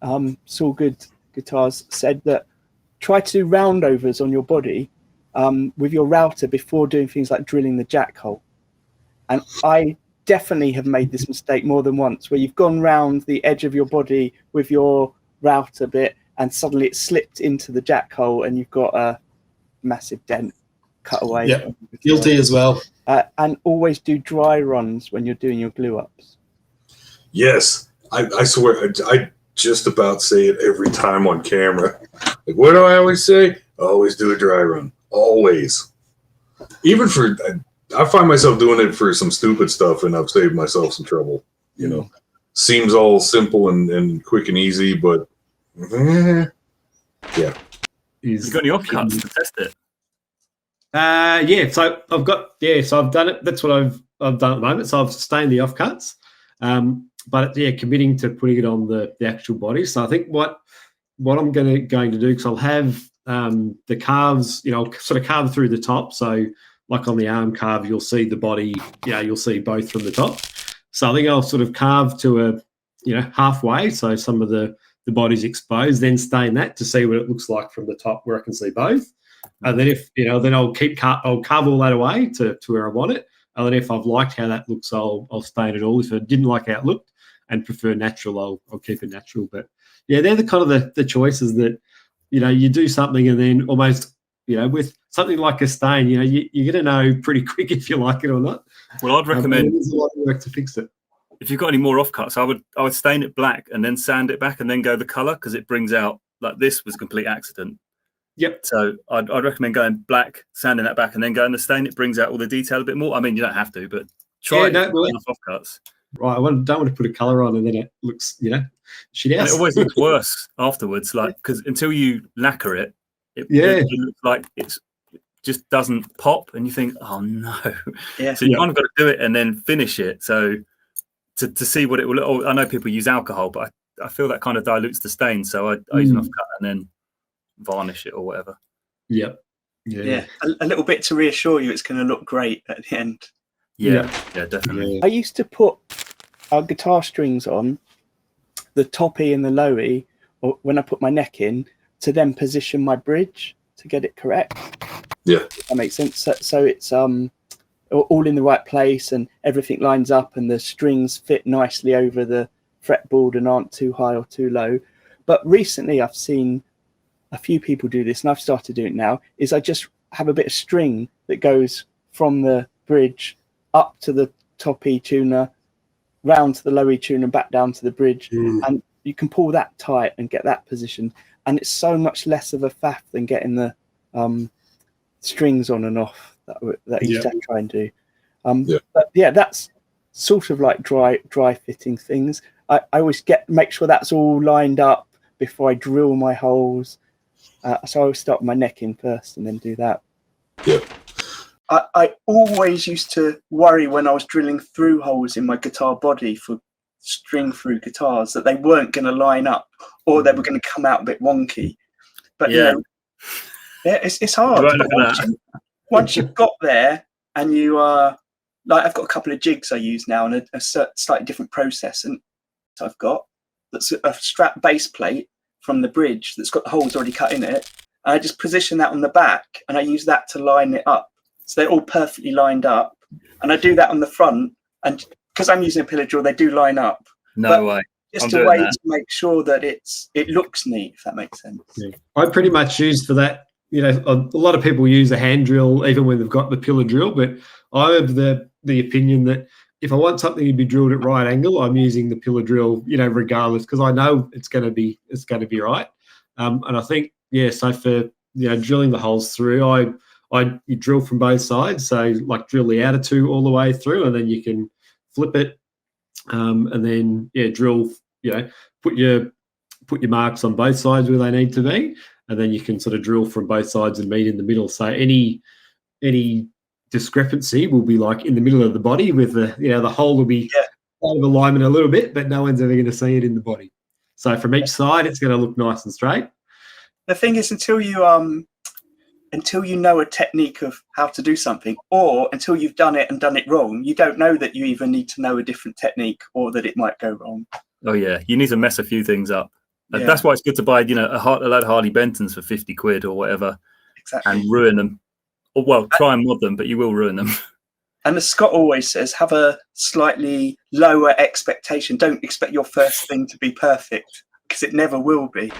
Good Guitars said that try to do roundovers on your body with your router before doing things like drilling the jack hole. And I definitely have made this mistake more than once, where you've gone round the edge of your body with your router bit and suddenly it slipped into the jack hole and you've got a massive dent cut away. Yeah, guilty as well. And always do dry runs when you're doing your glue ups. Yes, I swear, I just about say it every time on camera. Like, what do I always say? Always do a dry run. Always. Even for, I find myself doing it for some stupid stuff, and I've saved myself some trouble. You know, seems all simple and quick and easy, but yeah. You got any offcuts to test it? Yeah, so I've got, so I've done it. That's what I've done at the moment. So I've sustained the offcuts, but yeah, committing to putting it on the actual body. So I think what I'm going to do, because I'll have the carves, sort of carve through the top. So like on the arm carve, you'll see the body, you'll see both from the top. So I think I'll sort of carve to a, halfway. So some of the body's exposed, then stain that to see what it looks like from the top where I can see both. And then if, then I'll carve all that away to where I want it. And then if I've liked how that looks, I'll stain it all. If I didn't like how it looked and prefer natural, I'll keep it natural. But yeah, they're the kind of the choices that, you do something and then almost, with something like a stain, you're going to know pretty quick if you like it or not. Well, I'd recommend there's a lot of work to fix it. If you've got any more offcuts, I would stain it black and then sand it back and then go the color, because it brings out, like, this was a complete accident. Yep. So I'd recommend going black, sanding that back, and then going the stain. It brings out all the detail a bit more. I mean, you don't have to, but try it. Enough offcuts. Right, I don't want to put a colour on and then it looks, shit out. It always looks worse afterwards, like, because until you lacquer it, it looks like it just doesn't pop, and you think, oh no. Yeah. So you kind of got to do it and then finish it. So to see what it will look. I know people use alcohol, but I feel that kind of dilutes the stain. So I use an offcut and then varnish it or whatever. Yep. Yeah. A little bit to reassure you it's going to look great at the end. Yeah, definitely. I used to put our guitar strings on the top E and the low E, or when I put my neck in, to then position my bridge to get it correct. Yeah, if that makes sense. So it's all in the right place and everything lines up and the strings fit nicely over the fretboard and aren't too high or too low. But recently I've seen a few people do this, and I've started doing it now, is I just have a bit of string that goes from the bridge up to the top E tuner, round to the low E tuner, and back down to the bridge. And you can pull that tight and get that positioned. And it's so much less of a faff than getting the strings on and off that you used to try and do. But yeah, that's sort of like dry fitting things. I always make sure that's all lined up before I drill my holes. So I always start with my neck in first and then do that. Yeah. I always used to worry when I was drilling through holes in my guitar body for string through guitars that they weren't going to line up or they were going to come out a bit wonky. But it's hard. Once you've got there and you are like, I've got a couple of jigs I use now and a slightly different process, and I've got that's a strap base plate from the bridge that's got the holes already cut in it, and I just position that on the back and I use that to line it up so they're all perfectly lined up, and I do that on the front, and because I'm using a pillar drill they do line up. No way. Just a way to make sure that it looks neat, if that makes sense. I pretty much use for that, a lot of people use a hand drill even when they've got the pillar drill, but I have the opinion that if I want something to be drilled at right angle, I'm using the pillar drill, regardless, because I know it's going to be right. And I think, so for, drilling the holes through, you drill from both sides. So like drill the outer two all the way through, and then you can flip it. And then, drill, put your marks on both sides where they need to be. And then you can sort of drill from both sides and meet in the middle. So any discrepancy will be like in the middle of the body with the hole will be out of alignment a little bit, but no one's ever going to see it in the body. So from each side, it's going to look nice and straight. The thing is, until you know a technique of how to do something, or until you've done it and done it wrong, you don't know that you even need to know a different technique or that it might go wrong. Oh yeah, you need to mess a few things up. Yeah. That's why it's good to buy, you know, a load of Harley Bentons for 50 quid or whatever, Exactly. and ruin them. Or, well, try and mod them, but you will ruin them. And as Scott always says, have a slightly lower expectation. Don't expect your first thing to be perfect, because it never will be.